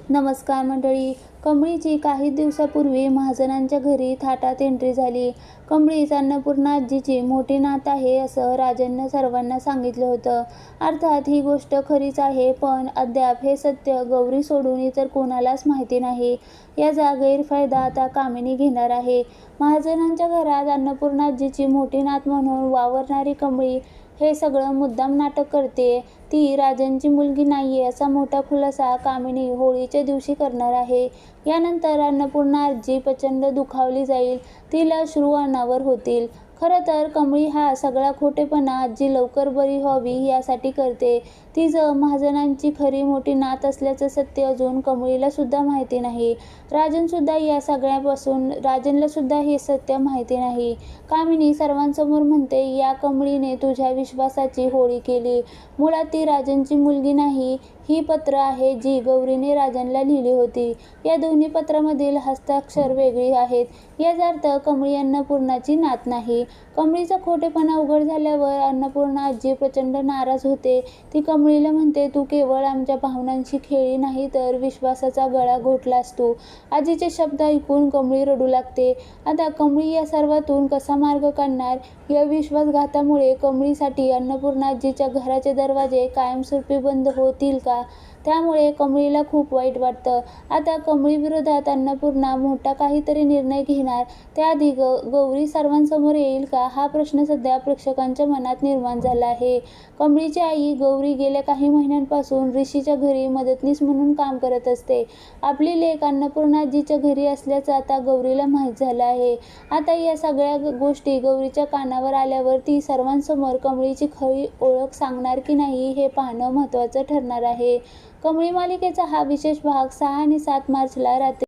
नमस्कार मंडळी. कमळीची काही दिवसापूर्वी महाजनांच्या घरी थाटात एंट्री झाली. कमळीच अन्नपूर्णा आजीची मोठी नात आहे असं राजननं सर्वांना सांगितलं होतं. अर्थात ही गोष्ट खरीच आहे, पण अद्याप हे सत्य गौरी सोडून इतर कोणालाच माहिती नाही. याचा गैरफायदा आता कामिनी घेणार आहे. महाजनांच्या घरात अन्नपूर्णा आजीची मोठी नात म्हणून वावरणारी कमळी हे सगळं मुद्दाम नाटक करतेय. ती राजनची मुलगी नाहीये असा मोठा खुलासा कामिनी होळीच्या दिवशी करणार आहे. यानंतर अन्नपूर्णा आजी प्रचंड दुखावली जाईल. तिला अश्रू अनावर होतील. खरं तर कमळी हा सगळा खोटेपणा आजी लवकर बरी व्हावी यासाठी करते. तिचं महाजनांची खरी मोठी नात असल्याचं सत्य अजून कमळीला सुद्धा माहिती नाही. राजनला सुद्धा हे सत्य माहिती नाही. कामिनी सर्वांसमोर म्हणते, या कमळीने तुझ्या विश्वासाची होळी केली. मुळात ती राजनची मुलगी नाही. ही पत्र आहे जी गौरीने राजनला लिहिली होती. या दोन्ही पत्रामधील हस्ताक्षर वेगळी आहेत. याचा अर्थ कमळी अन्नपूर्णाची नात नाही. कमळीचा खोटेपणा उघड झाल्यावर अन्नपूर्णा आजी प्रचंड नाराज होते. ती कमळीला म्हणते, तू केवळ आमच्या भावनांशी खेळली नाही तर विश्वासाचा गळा घोटलास तू. आजीचे शब्द ऐकून कमळी रडू लागते. आता कमळी या सर्वातून कसा मार्ग काढणार? या विश्वासघातामुळे कमळीसाठी अन्नपूर्णा आजीच्या घराचे दरवाजे कायमस्वरूपी बंद होतील का? त्यामुळे कमळीला खूप वाईट वाटतं. आता कमळीविरोधात अन्नपूर्णा मोठा काहीतरी निर्णय घेणार. त्याआधी गौरी सर्वांसमोर येईल का? हा प्रश्न सध्या प्रेक्षकांच्या मनात निर्माण झाला आहे. कमळीची आई गौरी गेल्या काही महिन्यांपासून ऋषीच्या घरी मदतनीस म्हणून काम करत असते. आपली लेक अन्नपूर्णा आजीच्या घरी असल्याचं आता गौरीला माहीत झालं आहे. आता या सगळ्या गोष्टी गौरीच्या कानावर आल्यावर ती सर्वांसमोर कमळीची खरी ओळख सांगणार की नाही हे पाहणं महत्त्वाचं ठरणार आहे. कमळी मालिकेचा हा विशेष भाग 6 आणि 7 मार्चला रात्री